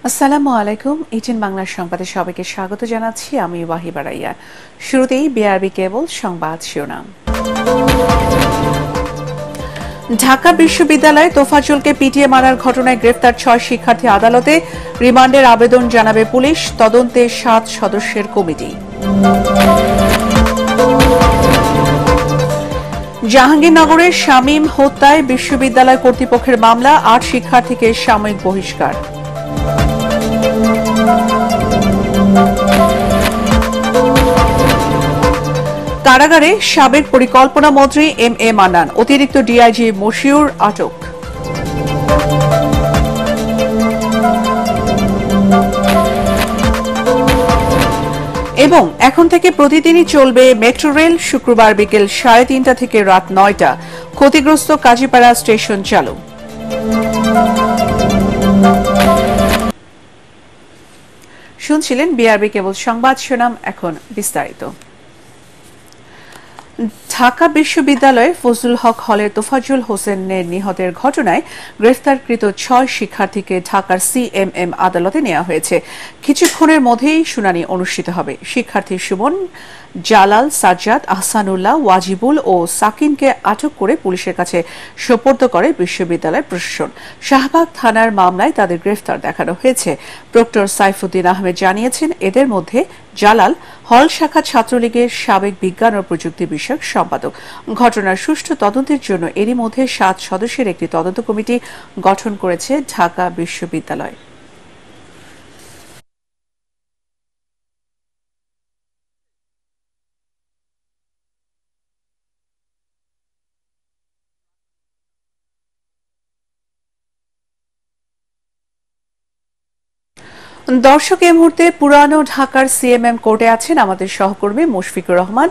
আসসালামু আলাইকুম। ইটিন বাংলার সংবাদে সবাইকে স্বাগত জানাচ্ছি। আমি ওয়াহিবা রাইয়া। শুরুতেই বিআরবি কেবল সংবাদ শিরোনাম। ঢাকা বিশ্ববিদ্যালয়ে তোফাজ্জলকে পিটিয়ে মারার ঘটনায় গ্রেফতার 6 শিক্ষার্থী আদালতে, রিমান্ডের আবেদন জানাবে পুলিশ, তদন্তে 7 সদস্যের কমিটি। জাহাঙ্গীরনগরের শামীম হত্যায় বিশ্ববিদ্যালয় কর্তৃপক্ষের মামলা, 8 শিক্ষার্থীকে সাময়িক বহিষ্কার। কারাগারে সাবেক পরিকল্পনা মন্ত্রী এম.এ. মান্নান, অতিরিক্ত ডিআইজি মশিউর আটক। এবং এখন থেকে প্রতিদিনই চলবে মেট্রো রেল, শুক্রবার বিকেল 3:30 থেকে রাত 9টা। ক্ষতিগ্রস্ত কাজীপাড়া স্টেশন চালু। শুনছিলেন বিআরবি কেবল সংবাদ শিরোনাম, এখন বিস্তারিত। ঢাকা বিশ্ববিদ্যালয়ে ফজলুল হক হলের তোফাজ্জল হোসেনের নিহতের ঘটনায় গ্রেফতারকৃত 6 শিক্ষার্থীকে ঢাকার সিএমএম আদালতে নেওয়া হয়েছে। কিছুক্ষণের মধ্যেই শুনানি অনুষ্ঠিত হবে। শিক্ষার্থী সুমন, জালাল, সাজ্জাদ, আহসানুল্লাহ, ওয়াজিবুল ও সাকিনকে আটক করে পুলিশের কাছে সোপর্দ করে বিশ্ববিদ্যালয় প্রশাসন। শাহবাগ থানার মামলায় তাদের গ্রেফতার দেখানো হয়েছে। প্রক্টর সাইফুদ্দিন আহমেদ জানিয়েছেন, এদের মধ্যে জালাল হল শাখা ছাত্রলীগের সাবেক বিজ্ঞান ও প্রযুক্তি বিষয়ক সম্পাদক। ঘটনার সুষ্ঠু তদন্তের জন্য এরই মধ্যে 7 সদস্যের একটি তদন্ত কমিটি গঠন করেছে ঢাকা বিশ্ববিদ্যালয়। দর্শক, এই মুহূর্তে পুরানো ঢাকার সিএমএম কোর্টে আছেন আমাদের সহকর্মী মুশফিকুর রহমান।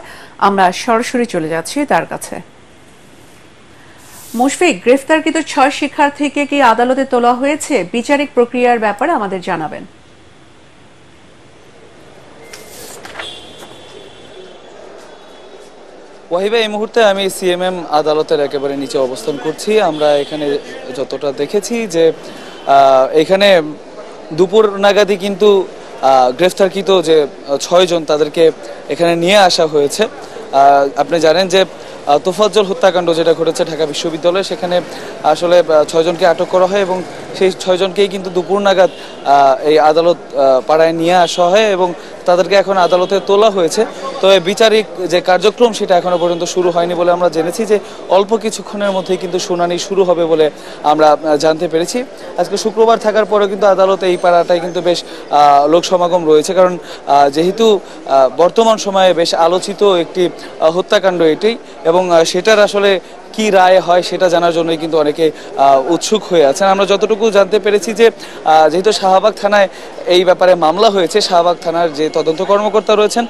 আমরা সরাসরি চলে যাচ্ছি তার কাছে। মুশফিক, গ্রেফতারকৃত 6 শিক্ষার্থীকে কি আদালতে তোলা হয়েছে? বিচারিক প্রক্রিয়ার ব্যাপারে আমাদের জানাবেন। ওয়াহিবা, এই মুহূর্তে আমি সিএমএম আদালতের একেবারে নিচে অবস্থান করছি। আমরা এখানে যতটা দেখেছি যে এখানে দুপুর নাগাদই কিন্তু গ্রেফতারকৃত যে 6 জন তাদেরকে এখানে নিয়ে আসা হয়েছে। আপনি জানেন যে তোফাজ্জল হত্যাকাণ্ড যেটা ঘটেছে ঢাকা বিশ্ববিদ্যালয়ে, সেখানে আসলে 6 জনকে আটক করা হয় এবং সেই 6 জনকেই কিন্তু দুপুর নাগাদ এই আদালত পাড়ায় নিয়ে আসা হয় এবং তাদেরকে এখন আদালতে তোলা হয়েছে। তো বিচারিক যে কার্যক্রম সেটা এখনো পর্যন্ত শুরু হয়নি বলে আমরা জেনেছি, যে অল্প কিছুক্ষণের মধ্যেই কিন্তু শুনানি শুরু হবে বলে আমরা জানতে পেরেছি। আজকে শুক্রবার থাকার পরেও কিন্তু আদালতে এই পাড়াটায় কিন্তু বেশ লোক সমাগম রয়েছে, কারণ যেহেতু বর্তমান সময়ে বেশ আলোচিত একটি হত্যাকাণ্ড এটি, এবং সেটার আসলে কি রায় হয় সেটা জানার জন্যই কিন্তু অনেকে উৎসুক হয়ে আছেন। আমরা যতটুকু জানতে পেরেছি যে যেহেতু শাহবাগ থানায় এই ব্যাপারে মামলা হয়েছে, শাহবাগ থানার যে তদন্ত কর্মকর্তা রয়েছেন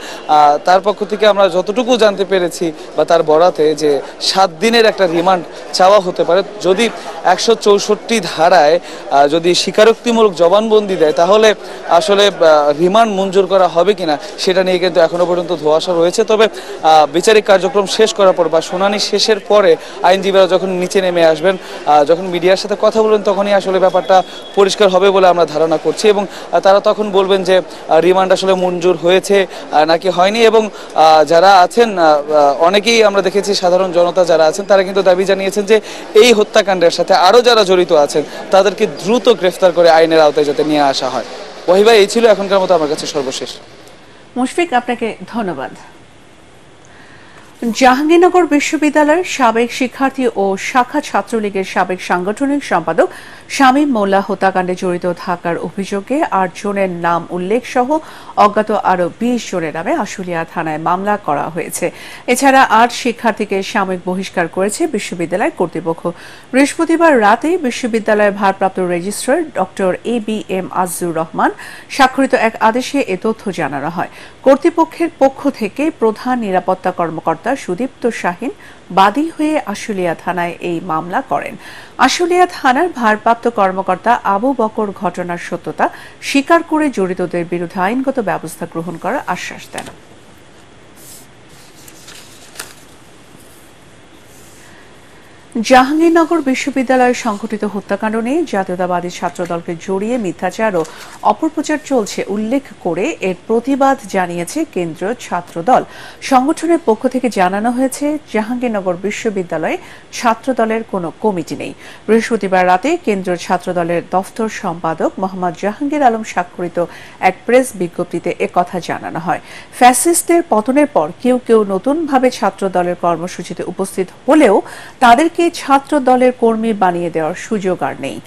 তার পক্ষ থেকে আমরা যতটুকু জানতে পেরেছি বা তার বরাতে, যে 7 দিনের একটা রিমান্ড চাওয়া হতে পারে। যদি 164 ধারায় যদি স্বীকারোক্তিমূলক জবানবন্দি দেয়, তাহলে আসলে রিমান্ড মঞ্জুর করা হবে কিনা সেটা নিয়ে কিন্তু এখনো পর্যন্ত ধোঁয়াশা রয়েছে। তবে বিচারিক কার্যক্রম শেষ করার পর বা শুনানি শেষের পরে আইনজীবীরা যখন নিচে নেমে আসবেন, যখন মিডিয়ার সাথে কথা বলবেন, তখনই আসলে ব্যাপারটা পরিষ্কার হবে বলে আমরা ধারণা করছি, এবং তারা তখন বলবেন যে রিমান্ড আসলে মঞ্জুর হয়েছে নাকি হয়নি। এবং যারা আছেন অনেকেই আমরা দেখেছি, সাধারণ জনতা যারা আছেন তারা কিন্তু দাবি জানিয়েছেন যে এই হত্যাকাণ্ডের সাথে আরও যারা জড়িত আছেন তাদেরকে দ্রুত গ্রেফতার করে আইনের আওতায় যাতে নিয়ে আসা হয়। ওয়াহিবা, এই ছিল এখনকার মতো আমার কাছে সর্বশেষ। মুশফিক, আপনাকে ধন্যবাদ। জাহাঙ্গীরনগর বিশ্ববিদ্যালয়ের সাবেক শিক্ষার্থী ও শাখা ছাত্রলীগের সাবেক সাংগঠনিক সম্পাদক শামীম মোল্লা হত্যাকাণ্ডে জড়িত থাকার অভিযোগে 8 জনের নাম উল্লেখ সহ অজ্ঞাত আরও 20 জনের নামে আশুলিয়া থানায় মামলা করা হয়েছে। এছাড়া 8 শিক্ষার্থীকে সাময়িক বহিষ্কার করেছে বিশ্ববিদ্যালয় কর্তৃপক্ষ। বৃহস্পতিবার রাতে বিশ্ববিদ্যালয়ের ভারপ্রাপ্ত registrar doctor A B M. Azizur Rahman স্বাক্ষরিত এক আদেশে এ তথ্য জানানো হয়। কর্তৃপক্ষের পক্ষ থেকে প্রধান নিরাপত্তা কর্মকর্তা সুদীপ্ত শাহীন বাদী হয়ে আশুলিয়া থানায় এই মামলা করেন। আশুলিয়া থানার ভারপ্রাপ্ত কর্মকর্তা আবু বকর ঘটনার সত্যতা স্বীকার করে জড়িতদের বিরুদ্ধে আইনগত ব্যবস্থা গ্রহণ করার আশ্বাস দেন। জাহাঙ্গীরনগর বিশ্ববিদ্যালয়ে সংঘটিত হত্যাকাণ্ড নিয়ে জাতীয়তাবাদী ছাত্রদলকে জড়িয়ে মিথ্যাচার ও অপপ্রচার চলছে উল্লেখ করে এর প্রতিবাদ জানিয়েছে কেন্দ্রীয় ছাত্রদল। সংগঠনের পক্ষ থেকে জানানো হয়েছে, জাহাঙ্গীরনগর বিশ্ববিদ্যালয়ে ছাত্রদলের কোনো কমিটি নেই। বৃহস্পতিবার রাতে কেন্দ্রীয় ছাত্রদলের দফতর সম্পাদক মোহাম্মদ জাহাঙ্গীর আলম স্বাক্ষরিত এক প্রেস বিজ্ঞপ্তিতে একথা জানানো হয়। ফ্যাসিস্টদের পতনের পর কেউ কেউ নতুনভাবে ছাত্রদলের কর্মসূচিতে উপস্থিত হলেও তাদেরকে ছাত্র দলের কর্মী বানিয়ে দেওয়ার সুযোগ আর নেই।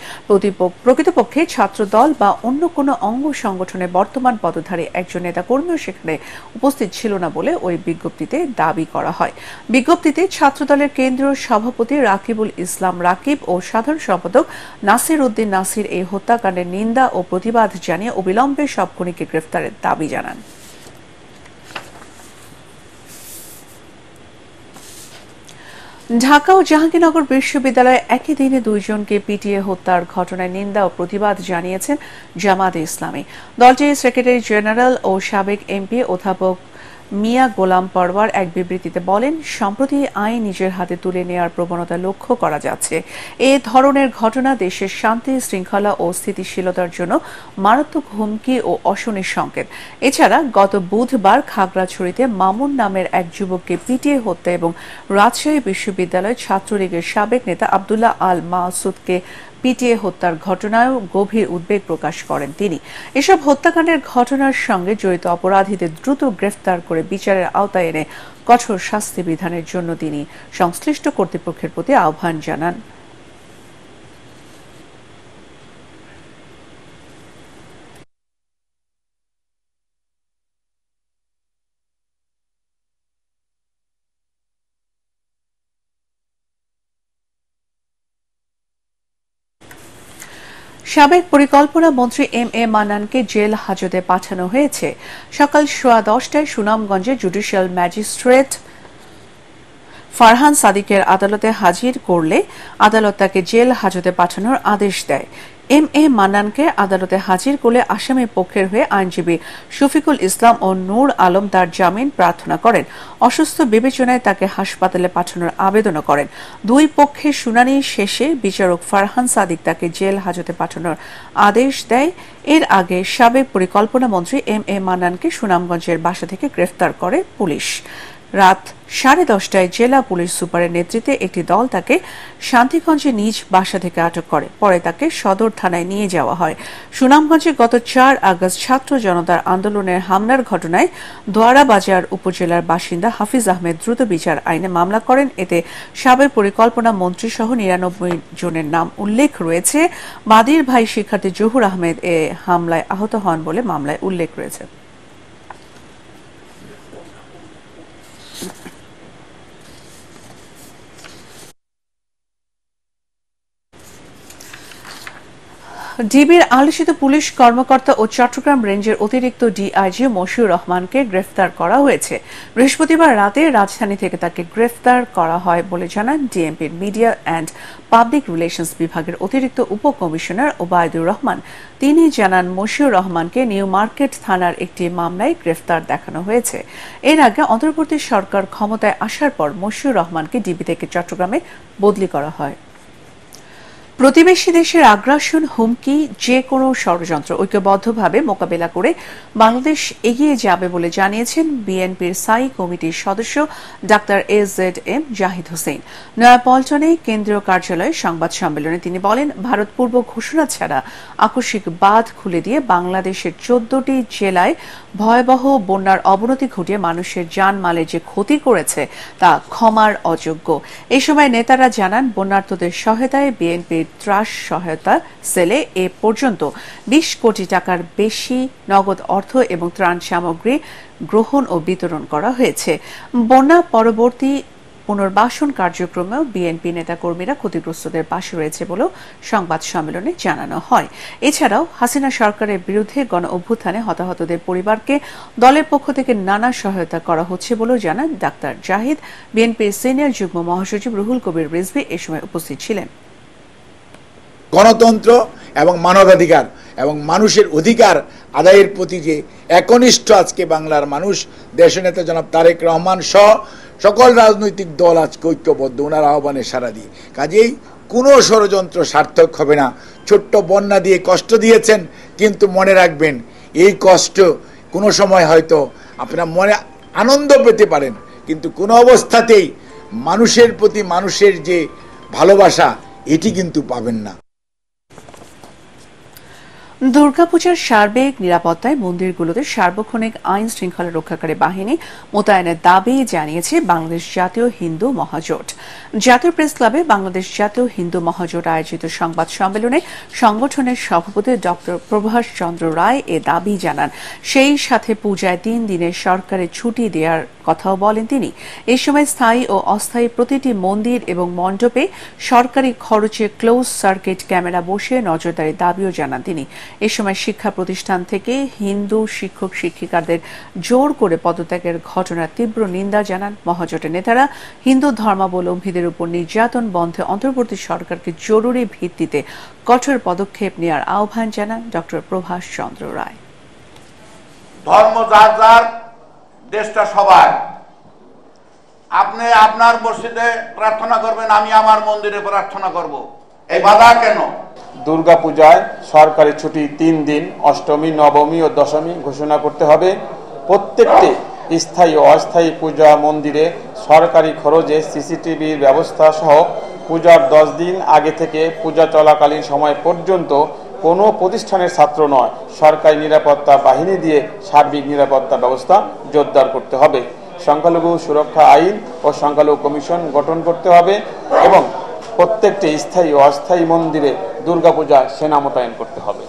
প্রকৃতপক্ষে ছাত্র দল বা অন্য কোনো অঙ্গ সংগঠনের বর্তমান পদধারী একজন নেতা কর্মীও সেখানে উপস্থিত ছিল না বলে ওই বিজ্ঞপ্তিতে দাবি করা হয়। বিজ্ঞপ্তিতে ছাত্র দলের কেন্দ্রীয় সভাপতি রাকিবুল ইসলাম রাকিব ও সাধারণ সম্পাদক নাসির উদ্দিন নাসির এই হত্যাকাণ্ডের নিন্দা ও প্রতিবাদ জানিয়ে অবিলম্বে সব খুনিকে গ্রেফতারের দাবি জানান। ঢাকা ও জাহাঙ্গীরনগর বিশ্ববিদ্যালয়ে একই দিনে দুইজনকে পিটিয়ে হত্যার ঘটনায় নিন্দা ও প্রতিবাদ জানিয়েছেন জামায়াতে ইসলামী। দলটির সেক্রেটারি জেনারেল ও সাবেক এমপি অধ্যাপক মিয়া গোলাম পরওয়ার এক বিবৃতিতে বলেন, সম্প্রতি আইন নিজের হাতে তুলে নেওয়ার প্রবণতা লক্ষ্য করা যাচ্ছে। এ ধরনের ঘটনা দেশের শান্তি শৃঙ্খলা ও স্থিতিশীলতার জন্য মারাত্মক হুমকি ও অশনির সংকেত। এছাড়া গত বুধবার খাগড়াছড়িতে মামুন নামের এক যুবককে পিটিয়ে হত্যা এবং রাজশাহী বিশ্ববিদ্যালয় ছাত্রলীগের সাবেক নেতা আব্দুল্লাহ আল মাসুদকে পিটিয়ে হত্যার ঘটনায়ও গভীর উদ্বেগ প্রকাশ করেন তিনি। এসব হত্যাকাণ্ডের ঘটনার সঙ্গে জড়িত অপরাধীদের দ্রুত গ্রেফতার করে বিচারের আওতায় এনে কঠোর শাস্তি বিধানের জন্য তিনি সংশ্লিষ্ট কর্তৃপক্ষের প্রতি আহ্বান জানান। সাবেক পরিকল্পনা মন্ত্রী এম এ মান্নানকে জেল হাজতে পাঠানো হয়েছে। সকাল 10:15টায় সুনামগঞ্জে জুডিশিয়াল ম্যাজিস্ট্রেট ফারহান সাদিকের আদালতে হাজির করলে আদালত তাকে জেল হাজতে পাঠানোর আদেশ দেয়। এম এ মান্নানকে আদালতে হাজির করলে আসামি পক্ষের হয়ে আইনজীবী শফিকুল ইসলাম ও নূর আলম তার জামিন প্রার্থনা করেন। অসুস্থ বিবেচনায় তাকে হাসপাতালে পাঠানোর আবেদনও করেন। দুই পক্ষের শুনানি শেষে বিচারক ফারহান সাদিক তাকে জেল হাজতে পাঠানোর আদেশ দেয়। এর আগে সাবেক পরিকল্পনা মন্ত্রী এম এ মান্নানকে সুনামগঞ্জের বাসা থেকে গ্রেফতার করে পুলিশ। রাত 10:30টায় জেলা পুলিশ সুপারের নেতৃত্বে একটি দল তাকে শান্তিগঞ্জে নিজ বাসা থেকে আটক করে। পরে তাকে সদর থানায় নিয়ে যাওয়া হয়। সুনামগঞ্জে গত 4 আগস্ট ছাত্র জনতার আন্দোলনের হামলার ঘটনায় দোয়ারা বাজার উপজেলার বাসিন্দা হাফিজ আহমেদ দ্রুত বিচার আইনে মামলা করেন। এতে সাবেক পরিকল্পনা মন্ত্রী সহ 99 জনের নাম উল্লেখ রয়েছে। বাদীর ভাই শিক্ষার্থী জহুর আহমেদ এ হামলায় আহত হন বলে মামলায় উল্লেখ রয়েছে। ডিবির আলোচিত পুলিশ কর্মকর্তা ও চট্টগ্রাম রেঞ্জের অতিরিক্ত ডিআইজি মশিউর রহমানকে গ্রেফতার করা হয়েছে। বৃহস্পতিবার রাতে রাজধানী থেকে তাকে গ্রেফতার করা হয় বলে জানান ডিএমপির মিডিয়া অ্যান্ড পাবলিক রিলেশনস বিভাগের অতিরিক্ত উপকমিশনার ওবায়দুর রহমান। তিনি জানান, মশিউর রহমানকে নিউ মার্কেট থানার একটি মামলায় গ্রেফতার দেখানো হয়েছে। এর আগে অন্তর্বর্তী সরকার ক্ষমতায় আসার পর মশিউর রহমানকে ডিবি থেকে চট্টগ্রামে বদলি করা হয়। প্রতিবেশী দেশের আগ্রাসন, হুমকি, যে কোনো ষড়যন্ত্র ঐক্যবদ্ধভাবে মোকাবেলা করে বাংলাদেশ এগিয়ে যাবে বলে জানিয়েছেন বিএনপির স্থায়ী কমিটির সদস্য ডাক্তার এজেড.এম জাহিদ হোসেন। নয়াপল্টনে কেন্দ্রীয় কার্যালয়ে সংবাদ সম্মেলনে তিনি বলেন, ভারত পূর্ব ঘোষণা ছাড়া আকস্মিক বাঁধ খুলে দিয়ে বাংলাদেশের 14টি জেলায় ভয়াবহ বন্যার অবনতি ঘটিয়ে মানুষের জানমালের যে ক্ষতি করেছে তা ক্ষমার অযোগ্য। এই সময় নেতারা জানান, বন্যার্তদের সহায়তায় বিএনপির ত্রাস সহায়তা সেলে এ পর্যন্ত 20 কোটি টাকার বেশি নগদ অর্থ এবং ত্রাণ সামগ্রী গ্রহণ ও বিতরণ করা হয়েছে। বন্যা পরবর্তী পুনর্বাসন কার্যক্রমেও বিএনপি নেতাকর্মীরা ক্ষতিগ্রস্তদের পাশে রয়েছে বলেও সংবাদ সম্মেলনে জানানো হয়। এছাড়াও হাসিনা সরকারের বিরুদ্ধে গণ অভ্যুত্থানে হতাহতদের পরিবারকে দলের পক্ষ থেকে নানা সহায়তা করা হচ্ছে বলেও জানান ডাক্তার জাহিদ। বিএনপির সিনিয়র যুগ্ম মহাসচিব রুহুল কবির রিজভী এ সময় উপস্থিত ছিলেন। গণতন্ত্র এবং মানবাধিকার এবং মানুষের অধিকার আদায়ের প্রতি যে একনিষ্ঠ আজকে বাংলার মানুষ, দেশনেতা জনাব তারেক রহমান সহ সকল রাজনৈতিক দল আজকে ঐক্যবদ্ধ ওনার আহ্বানে সাড়া দিয়ে। কাজেই কোনো ষড়যন্ত্র সার্থক হবে না। ছোট্ট বন্যা দিয়ে কষ্ট দিয়েছেন, কিন্তু মনে রাখবেন এই কষ্ট কোনো সময় হয়তো আপনারা মনে আনন্দ পেতে পারেন, কিন্তু কোনো অবস্থাতেই মানুষের প্রতি মানুষের যে ভালোবাসা এটি কিন্তু পাবেন না। দুর্গাপূজার সার্বিক নিরাপত্তায় মন্দিরগুলোতে সার্বক্ষণিক আইন শৃঙ্খলা রক্ষাকারী বাহিনী মোতায়েনের দাবি জানিয়েছে বাংলাদেশ জাতীয় হিন্দু মহাজোট। জাতীয় প্রেস ক্লাবে বাংলাদেশ জাতীয় হিন্দু মহাজোট আয়োজিত সংবাদ সম্মেলনে সংগঠনের সভাপতি ডক্টর প্রভাষ চন্দ্র রায় এ দাবি জানান। সেই সাথে পূজায় 3 দিনের সরকারি ছুটি দেওয়ার কথাও বলেন তিনি। এই সময় স্থায়ী ও অস্থায়ী প্রতিটি মন্দির এবং মণ্ডপে সরকারি খরচে ক্লোজ সার্কিট ক্যামেরা বসিয়ে নজরদারির দাবিও জানান তিনি। এ সময় শিক্ষা প্রতিষ্ঠান থেকে হিন্দু শিক্ষক শিক্ষিকাদের জোর করে পদত্যাগের ঘটনার তীব্র নিন্দা জানান মহাজোটের নেতারা। হিন্দু ধর্মাবলম্বীদের উপর নির্যাতন বন্ধে অন্তর্বর্তী সরকারকে জরুরি ভিত্তিতে কঠোর পদক্ষেপ নেওয়ার আহ্বান জানান ডক্টর প্রভাষ চন্দ্র রায়। ধর্ম যার যার, দেশটা সবার। আপনি আপনার মসজিদে প্রার্থনা করবেন, আমি আমার মন্দিরে প্রার্থনা করব, এই বাধা কেন? দুর্গাপূজায় সরকারি ছুটি 3 দিন, অষ্টমী, নবমী ও দশমী ঘোষণা করতে হবে। প্রত্যেকটি স্থায়ী ও অস্থায়ী পূজা মন্দিরে সরকারি খরচে সিসিটিভির ব্যবস্থা সহ পূজার 10 দিন আগে থেকে পূজা চলাকালীন সময় পর্যন্ত কোনো প্রতিষ্ঠানের ছাত্র নয়, সরকারি নিরাপত্তা বাহিনী দিয়ে সার্বিক নিরাপত্তা ব্যবস্থা জোরদার করতে হবে। সংখ্যালঘু সুরক্ষা আইন ও সংখ্যালঘু কমিশন গঠন করতে হবে এবং প্রত্যেকটি স্থায়ী ও অস্থায়ী মন্দিরে দুর্গাপূজা সেনা মোতায়েন করতে হবে।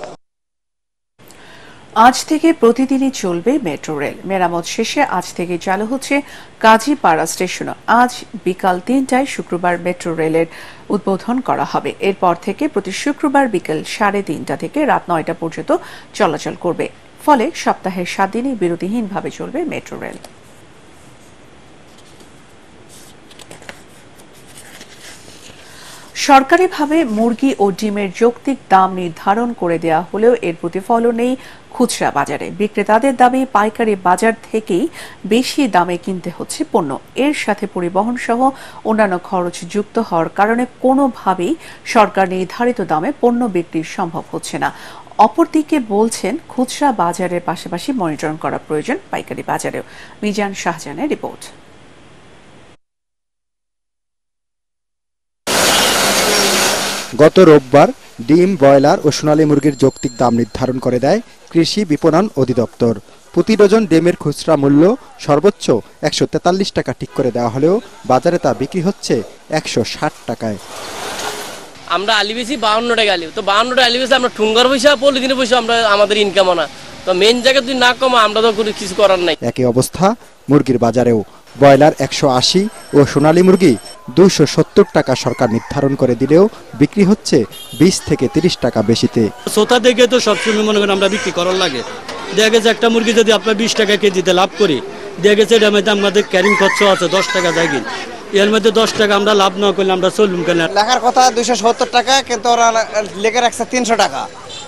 আজ থেকে প্রতিদিনই চলবে মেট্রো রেল। মেরামত শেষে আজ থেকে চালু হচ্ছে কাজীপাড়া স্টেশনও। আজ বিকাল 3টায় শুক্রবার মেট্রো রেলের উদ্বোধন করা হবে। এরপর থেকে প্রতি শুক্রবার বিকেল 3:30 থেকে রাত 9টা পর্যন্ত চলাচল করবে। ফলে সপ্তাহের 7 দিনই বিরতিহীনভাবে চলবে মেট্রো রেল। সরকারিভাবে মুরগি ও ডিমের যৌক্তিক দাম নির্ধারণ করে দেওয়া হলেও এর প্রতিফলন নেই খুচরা বাজারে। বিক্রেতাদের দাবি পাইকারি বাজার থেকেই বেশি দামে কিনতে হচ্ছে পণ্য। এর সাথে পরিবহন সহ অন্যান্য খরচ যুক্ত হওয়ার কারণে কোনোভাবেই সরকার নির্ধারিত দামে পণ্য বিক্রি সম্ভব হচ্ছে না। অপরদিকে বলছেন খুচরা বাজারের পাশাপাশি মনিটরিং করা প্রয়োজন পাইকারি বাজারেও। মিজান শাহজাহানের রিপোর্ট। গত রোববার ডিম, ব্রয়লার ও সোনালী মুরগির যৌক্তিক দাম নির্ধারণ করে দেয় কৃষি বিপণন অধিদপ্তর। প্রতি ডজন ডিমের খুচরা মূল্য সর্বোচ্চ 143 টাকা ঠিক করে দেওয়া হলেও বাজারে তা বিক্রি হচ্ছে 160 টাকায়। আমরা আলি বেশি 52 টাকা আলি, তো 52 আলি বেশি আমরা ঠুঙ্গার পয়সা পলিথিনের পয়সা আমরা আমাদের ইনকাম না, তো মেন জায়গা যদি না কমা আমরা তো কিছু করার নাই। একই অবস্থা মুরগির বাজারেও। ব্রয়লার 180 ও সোনালী মুরগি 270 টাকা সরকার নির্ধারণ করে দিলেও বিক্রি হচ্ছে 20 থেকে 30 টাকা বেশিতে। শ্রোতা দেখে তো সবসময় মনে করেন আমরা বিক্রি করার লাগে। দেখা গেছে একটা মুরগি যদি আপনার 20 টাকা কেজিতে লাভ করি, দেখা গেছে এটার মধ্যে আমাদের ক্যারিং খরচ আছে 10 টাকা যায়, এর মধ্যে 10 টাকা আমরা লাভ না করলে আমরা চলুম কেন? লেখার কথা 270 টাকা, কিন্তু ওরা লেখে রাখছে 300 টাকা।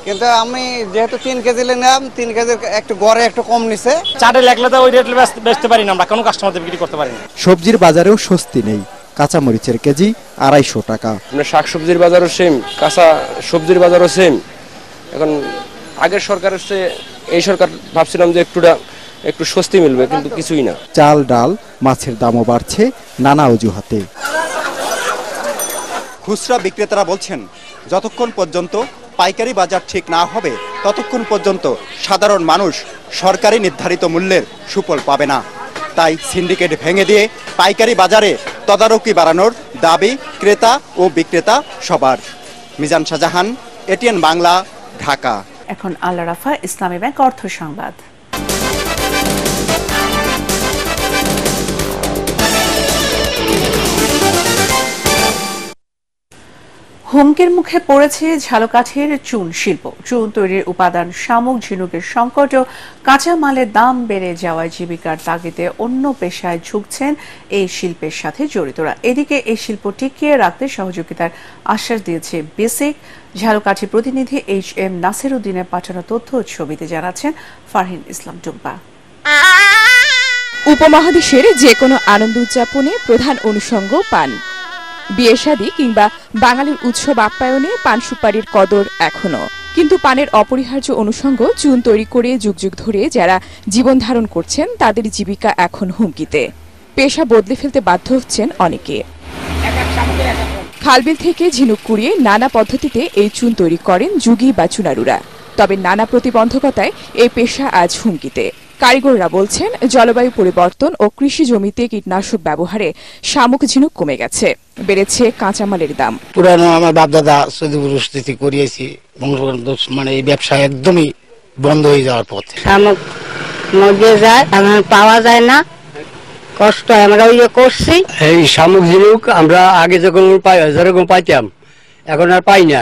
কিন্তু আমি যেহেতু 3 কেজি নিলাম, 3 কেজির একটু গড়ে একটু কম নিছে। চাটে লেখলে তো ওই রেটে বেচতে পারি না, আমরা কোনো কাস্টমারদের বিক্রি করতে পারি না। সবজির বাজারেও স্বস্তি নেই। কাঁচা মরিচের কেজি 250 টাকা। আমরা শাকসবজির বাজারও সেম, কাঁচা সবজির বাজারও সেম। এখন আগের সরকারের চেয়ে এই সরকার ভাবছিলাম যে একটু স্বস্তি মিলবে, কিন্তু কিছুই না। চাল, ডাল, মাছের দামও বাড়ছে নানা অজুহাতে। খুচরা বিক্রেতারা বলছেন যতক্ষণ পর্যন্ত পাইকারি বাজার ঠিক না হবে ততক্ষণ পর্যন্ত সাধারণ মানুষ সরকারি নির্ধারিত মূল্যের সুফল পাবে না। তাই সিন্ডিকেট ভেঙে দিয়ে পাইকারি বাজারে তদারকি বাড়ানোর দাবি ক্রেতা ও বিক্রেতা সবার। মিজান শাহজাহান, এটিএন বাংলা, ঢাকা। এখন আল্লাহ রাফা ইসলামী ব্যাংক অর্থ সংবাদ। হুমকির মুখে পড়েছে ঝালকাঠির চুন শিল্প। চুন তৈরির উপাদান শামুক, ঝিনুকের সংকট ও কাঁচামালের দাম বেড়ে যাওয়ায় জীবিকার তাগিদে অন্য পেশায় ঝুঁকছেন এই শিল্পের সাথে জড়িতরা। এদিকে এই শিল্প টিকিয়ে রাখতে সহযোগিতার আশ্বাস দিয়েছে বেসিক। ঝালকাঠি প্রতিনিধি HM নাসির উদ্দিনের পাঠানো তথ্য ও ছবিতে জানাচ্ছেন ফারহিন ইসলাম টুম্পা। উপমহাদেশের যে কোনো আনন্দ উদযাপনে প্রধান অনুষঙ্গ পান। বিয়ে শাদী কিংবা বাঙালির উৎসব আপ্যায়নে পান সুপারির কদর এখনো, কিন্তু পানের অপরিহার্য অনুষঙ্গ চুন তৈরি করে যুগ যুগ ধরে যারা জীবন ধারণ করছেন তাদের জীবিকা এখন হুমকিতে। পেশা বদলে ফেলতে বাধ্য হচ্ছেন অনেকে। খালবিল থেকে ঝিনুক কুড়িয়ে নানা পদ্ধতিতে এই চুন তৈরি করেন যুগী বা চুনারুরা। তবে নানা প্রতিবন্ধকতায় এই পেশা আজ হুমকিতে। কারিগররা বলছেন জলবায়ু পরিবর্তন ও কৃষি জমিতে কীটনাশক ব্যবহারে শামুক ঝিনুক কমে গেছে, বেড়েছে কাঁচামালের দাম। পুরানো আমার বাপদাদা সৌদি করিয়েছি, মানে এই ব্যবসা একদমই বন্ধ হয়ে যাওয়ার পথে। শামুক মজে যায়, এখন পাওয়া যায় না, কষ্ট আমরা ইয়ে করছি। এই শামুক ঝিনুক আমরা আগে যেরকম পাইতাম এখন আর পাই না,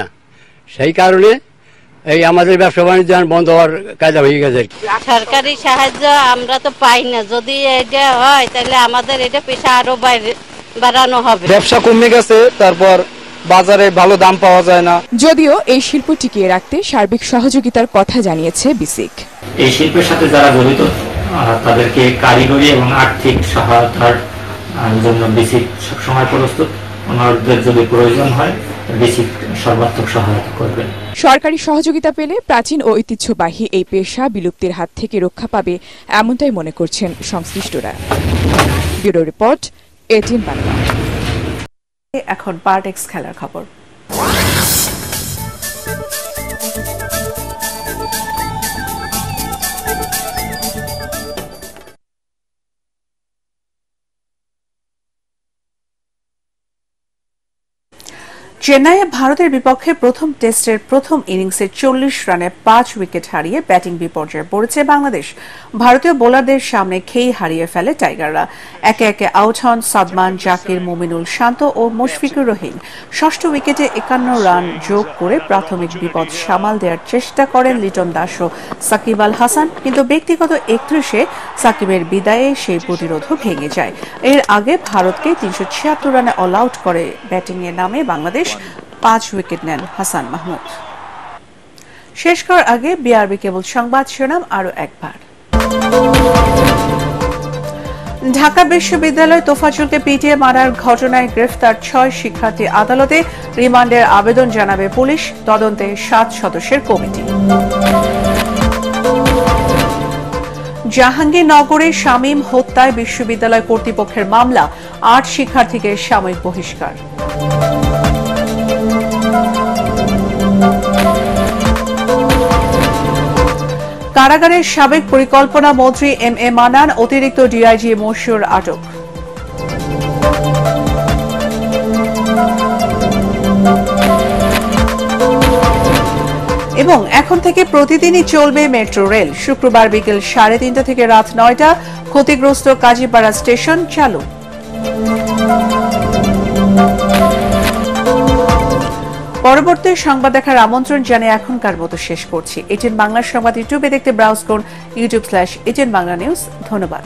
সেই কারণে এই আমাদের ব্যবসা বাণিজ্য বন্ধ হওয়ার কায়দা হয়ে গেছে। সরকারি সাহায্য আমরা তো পাই না, যদি এটা হয় তাহলে আমাদের এটা পেশা আরো বাড়ানো হবে। ব্যবসা কমে গেছে, তারপর বাজারে ভালো দাম পাওয়া যায় না। যদিও এই শিল্প টিকিয়ে রাখতে সার্বিক সহযোগিতার কথা জানিয়েছে বিসিক। এই শিল্পের সাথে যারা জড়িত তাদেরকে কারিগরি এবং আর্থিক সহায়তার জন্য বিসিক সবসময় প্রস্তুত। ওনাদের যদি প্রয়োজন হয় বিসিক সর্বাত্মক সহায়তা করবে। সরকারি সহযোগিতা পেলে প্রাচীন ও ঐতিহ্যবাহী এই পেশা বিলুপ্তির হাত থেকে রক্ষা পাবে, এমনটাই মনে করছেন সংশ্লিষ্টরা। Bureau report, ATN Bangla. এখন পার্টেক্স খেলার খবর। চেন্নাইয়ে ভারতের বিপক্ষে প্রথম টেস্টের প্রথম ইনিংসে 40 রানে 5 উইকেট হারিয়ে ব্যাটিং বিপর্যয়ে পড়েছে বাংলাদেশ। ভারতীয় বোলারদের সামনে খেই হারিয়ে ফেলে টাইগাররা। একে একে আউট হন সাদমান, জাকির, মুমিনুল, শান্ত ও মুশফিকুর রহিম। ষষ্ঠ উইকেটে 51 রান যোগ করে প্রাথমিক বিপদ সামাল দেওয়ার চেষ্টা করেন লিটন দাস ও সাকিব আল হাসান, কিন্তু ব্যক্তিগত 31-এ সাকিবের বিদায়ে সেই প্রতিরোধও ভেঙে যায়। এর আগে ভারতকে 376 রানে অল আউট করে ব্যাটিংয়ে নামে বাংলাদেশ। 5 উইকেট নেন হাসান মাহমুদ। শেষ করার আগে বিআরবি কেবল সংবাদ শিরোনাম আরো একবার। ঢাকা বিশ্ববিদ্যালয় তোফাজ্জলকে পিটিয়ে মারার ঘটনায় গ্রেফতার 6 শিক্ষার্থী আদালতে, রিমান্ডের আবেদন জানাবে পুলিশ, তদন্তে 7 সদস্যের কমিটি। জাহাঙ্গীরনগরে শামীম হত্যায় বিশ্ববিদ্যালয় কর্তৃপক্ষের মামলা, 8 শিক্ষার্থীকে সাময়িক বহিষ্কার। কারাগারের সাবেক পরিকল্পনা মন্ত্রী এম এ মান্নান, অতিরিক্ত ডিআইজি মশিউর আটক। এবং এখন থেকে প্রতিদিনই চলবে মেট্রো রেল। শুক্রবার বিকেল 3:30 থেকে রাত 9টা। ক্ষতিগ্রস্ত কাজীপাড়া স্টেশন চালু। পরবর্তী সংবাদ দেখার আমন্ত্রণ জানিয়ে এখনকার মতো শেষ করছি। এটিএন বাংলা সংবাদ ইউটিউবে দেখতে ব্রাউজ করুন youtube/এটিএন বাংলা নিউজ। ধন্যবাদ।